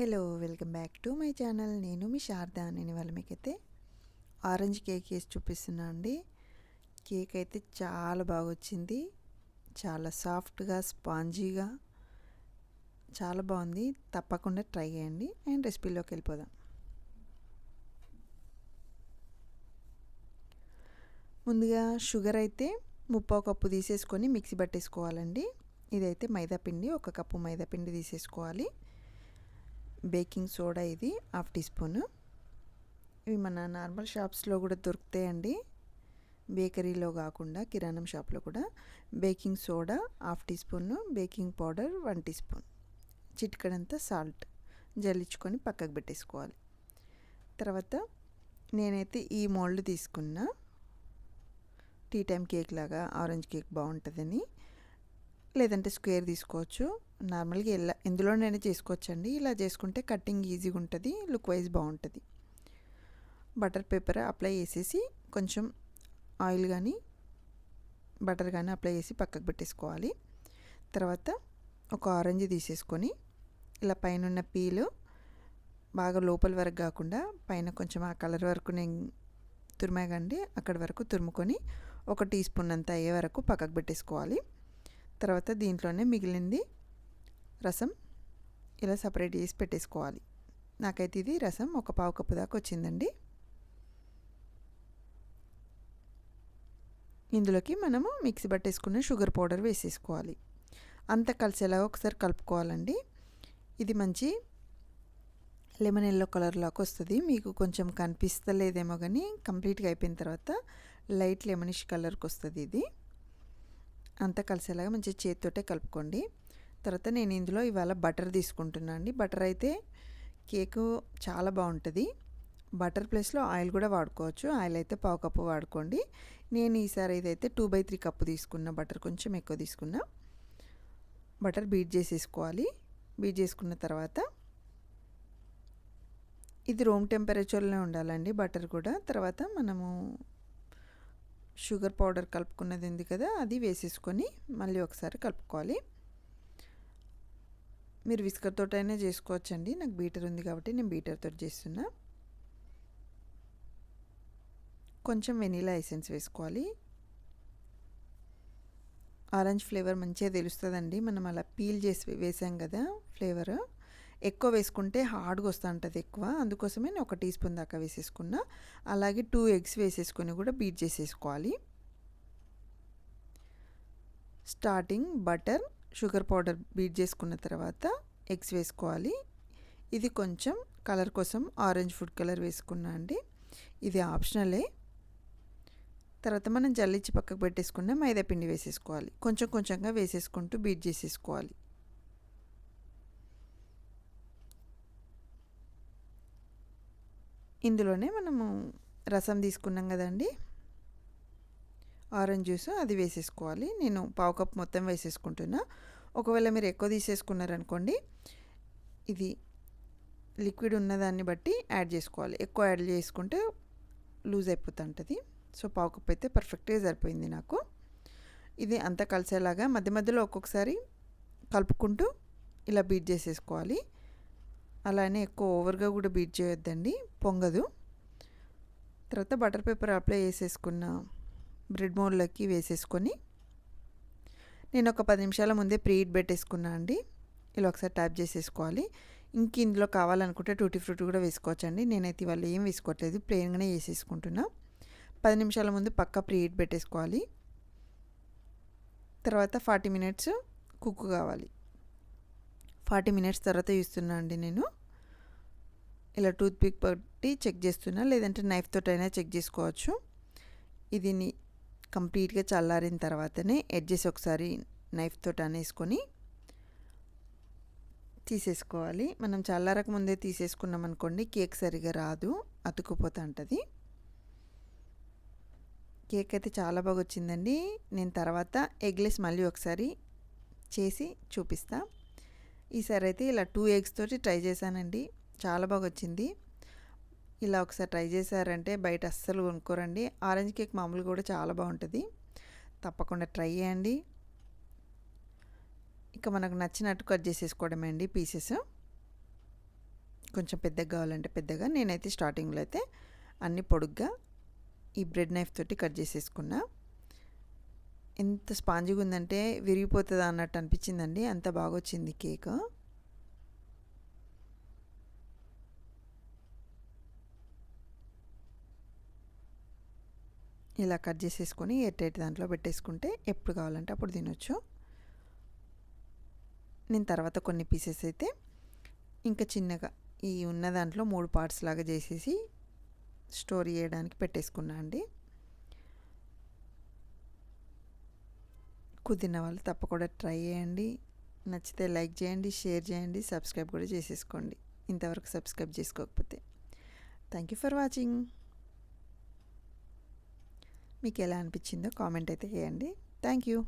Hello welcome back to my channel. నేను మీ శారదా. నేను ఇవాళ మీకైతే ఆరెంజ్ కేక్ వేసి చూపిస్తున్నా అండి. కేక్ అయితే చాలా బాగా వచ్చింది. చాలా సాఫ్ట్గా స్పాంజీగా చాలా బాగుంది. తప్పకుండా ట్రై చేయండి. అండ్ రెసిపీలోకి వెళ్ళిపోదాం. ముందుగా షుగర్ అయితే 3/4 కప్పు తీసేసుకొని మిక్సీ పట్టేసుకోవాలండి. ఇదైతే మైదాపిండి, 1 కప్పు మైదాపిండి తీసేసుకోవాలి. బేకింగ్ సోడా ఇది 1/2 టీ స్పూన్. ఇవి మన నార్మల్ షాప్స్లో కూడా దొరుకుతాయండి, బేకరీలో కాకుండా కిరాణం షాప్లో కూడా. Baking soda 1/2 teaspoon, baking powder 1 teaspoon, చిటికెడంతా సాల్ట్ జల్లించుకొని పక్కకు పెట్టేసుకోవాలి. తర్వాత నేనైతే ఈ మోల్డ్ తీసుకున్నా, టీ టైం కేక్ లాగా ఆరెంజ్ కేక్ బాగుంటుందని. లేదంటే స్క్వేర్ తీసుకోవచ్చు. నార్మల్గా ఎందులోనైనా చేసుకోవచ్చండి. ఇలా చేసుకుంటే కట్టింగ్ ఈజీగా ఉంటుంది, లుక్ వైజ్ బాగుంటుంది. బటర్ పేపర్ అప్లై చేసేసి కొంచెం ఆయిల్ కానీ బటర్ కానీ అప్లై చేసి పక్కకు పెట్టేసుకోవాలి. తర్వాత ఒక ఆరెంజ్ తీసేసుకొని ఇలా పైన ఉన్న పీలు బాగా లోపల వరకు కాకుండా పైన కొంచెం ఆ కలర్ వరకు నేను తురిమాగండి, అక్కడి వరకు తురుముకొని 1 టీ స్పూన్ అంతా అయ్యే వరకు పక్కకు పెట్టేసుకోవాలి. తర్వాత దీంట్లోనే మిగిలింది రసం ఇలా సపరేట్ చేసి పెట్టేసుకోవాలి. నాకైతే ఇది రసం 1/4 కప్పు దాకా వచ్చిందండి. ఇందులోకి మనము మిక్సీ పట్టేసుకున్న షుగర్ పౌడర్ వేసేసుకోవాలి. అంతా కలిసేలాగా ఒకసారి కలుపుకోవాలండి. ఇది మంచి లెమన్ ఎల్లో కలర్ లాగా వస్తుంది. మీకు కొంచెం కనిపిస్తలేదేమో కానీ కంప్లీట్గా అయిపోయిన తర్వాత లైట్ లెమనిష్ కలర్కి వస్తుంది. ఇది అంతా కలిసేలాగా మంచి చేతితోటే కలుపుకోండి. తర్వాత నేను ఇందులో ఇవాళ బటర్ తీసుకుంటున్నాను అండి. బటర్ అయితే కేకు చాలా బాగుంటుంది. బటర్ ప్లేస్లో ఆయిల్ కూడా వాడుకోవచ్చు. ఆయిల్ అయితే 1/4 కప్పు వాడుకోండి. నేను ఈసారి ఇదైతే 2/3 కప్పు తీసుకున్న, బటర్ కొంచెం ఎక్కువ తీసుకున్నా. బటర్ బీట్ చేసేసుకోవాలి. బీట్ చేసుకున్న తర్వాత ఇది రూమ్ టెంపరేచర్లోనే ఉండాలండి బటర్ కూడా. తర్వాత మనము షుగర్ పౌడర్ కలుపుకున్నది ఉంది కదా, అది వేసేసుకొని మళ్ళీ ఒకసారి కలుపుకోవాలి. మీరు విస్కర్ తోటైనా చేసుకోవచ్చండి. నాకు బీటర్ ఉంది కాబట్టి నేను బీటర్ తోటి చేస్తున్నా. కొంచెం వెనీలా ఎసెన్స్ వేసుకోవాలి. ఆరెంజ్ ఫ్లేవర్ మంచిగా తెలుస్తుందండి. మనం అలా పీల్ చేసి వేసాం కదా, ఫ్లేవర్ ఎక్కువ వేసుకుంటే హార్డ్గా వస్తూ ఉంటుంది ఎక్కువ. అందుకోసమే నేను 1 టీ స్పూన్ దాకా వేసేసుకున్నా. అలాగే 2 ఎగ్స్ వేసేసుకొని కూడా బీట్ చేసేసుకోవాలి. Starting butter sugar powder beat చేసుకున్న తర్వాత ఎగ్స్ వేసుకోవాలి. ఇది కొంచెం కలర్ కోసం ఆరెంజ్ ఫుడ్ కలర్ వేసుకున్నా అండి, ఇది ఆప్షనలే. తర్వాత మనం జల్లించి పక్కకు పెట్టేసుకున్న మైదా పిండి వేసేసుకోవాలి. కొంచెం కొంచెంగా వేసేసుకుంటూ బీట్ చేసేసుకోవాలి. ఇందులోనే మనము రసం తీసుకున్నాం కదండి, ఆరెంజ్ జ్యూస్, అది వేసేసుకోవాలి. నేను 1/4 కప్ మొత్తం వేసేసుకుంటున్నా. ఒకవేళ మీరు ఎక్కువ తీసేసుకున్నారనుకోండి, ఇది లిక్విడ్ ఉన్నదాన్ని బట్టి యాడ్ చేసుకోవాలి. ఎక్కువ యాడ్ చేసుకుంటే లూజ్ అయిపోతుంటుంది. సో 1/4 కప్ అయితే పర్ఫెక్ట్గా సరిపోయింది నాకు. ఇది అంతా కలిసేలాగా మధ్య మధ్యలో ఒక్కొక్కసారి కలుపుకుంటూ ఇలా బీట్ చేసేసుకోవాలి. అలానే ఎక్కువ ఓవర్గా కూడా బీట్ చేయొద్దండి, పొంగదు. తర్వాత బటర్ పేపర్ అప్లై చేసేసుకున్న బ్రెడ్ మోల్డ్లోకి వేసేసుకొని నేను ఒక 10 నిమిషాల ముందే ప్రీ హీట్ పెట్టేసుకున్నా అండి. ఇలా ఒకసారి ట్యాప్ చేసేసుకోవాలి. ఇంక ఇందులో కావాలనుకుంటే టూటీ ఫ్రూటీ కూడా వేసుకోవచ్చండి. నేనైతే ఇవాళ ఏం వేసుకోవట్లేదు, ప్లెయిన్గానే వేసేసుకుంటున్నా. 10 నిమిషాల ముందు పక్కా ప్రీ హీట్ పెట్టేసుకోవాలి. తర్వాత 40 మినిట్స్ కుక్ కావాలి. 40 మినిట్స్ తర్వాత చూస్తున్నా అండి నేను. ఇలా టూత్ పిక్ పట్టి చెక్ చేస్తున్నా, లేదంటే నైఫ్ తోటైనా చెక్ చేసుకోవచ్చు. ఇది కంప్లీట్గా చల్లారిన తర్వాతనే ఎడ్జెస్ ఒకసారి నైఫ్ తోటి అనేసుకొని తీసేసుకోవాలి. మనం చల్లారక ముందే తీసేసుకున్నాం అనుకోండి, కేక్ సరిగా రాదు, అతుక్కుపోతూ ఉంటుంది. కేక్ అయితే చాలా బాగా వచ్చిందండి. నేను తర్వాత ఎగ్లెస్ మళ్ళీ ఒకసారి చేసి చూపిస్తా. ఈసారి అయితే ఇలా 2 ఎగ్స్ తోటి ట్రై చేశానండి, చాలా బాగా వచ్చింది. ఇలా ఒకసారి ట్రై చేశారంటే బయట అస్సలు కొనుక్కోరండి. ఆరెంజ్ కేక్ మామూలు కూడా చాలా బాగుంటుంది, తప్పకుండా ట్రై చేయండి. ఇక మనకు నచ్చినట్టు కట్ చేసేసుకోవడమే అండి పీసెస్. కొంచెం పెద్దగా కావాలంటే పెద్దగా. నేనైతే స్టార్టింగ్లో అయితే అన్ని పొడుగ్గా ఈ బ్రెడ్ నైఫ్ తోటి కట్ చేసేసుకున్నా. ఎంత స్పాంజీగా ఉందంటే విరిగిపోతుందా అన్నట్టు అనిపించిందండి, అంత బాగా వచ్చింది కేక్. ఇలా కట్ చేసేసుకొని ఎయిర్ దాంట్లో పెట్టేసుకుంటే ఎప్పుడు కావాలంటే అప్పుడు తినొచ్చు. నేను తర్వాత కొన్ని పీసెస్ అయితే ఇంకా చిన్నగా ఈ ఉన్న దాంట్లో 3 పార్ట్స్ లాగా చేసేసి స్టోర్ చేయడానికి పెట్టేసుకున్నా అండి. కుదిరిన వాళ్ళు తప్పకుండా ట్రై చేయండి. నచ్చితే లైక్ చేయండి, షేర్ చేయండి, సబ్స్క్రైబ్ కూడా చేసేసుకోండి ఇంతవరకు సబ్స్క్రైబ్ చేసుకోకపోతే. Thank you for watching. మీకు ఎలా అనిపించిందో కామెంట్ అయితే చేయండి. Thank you.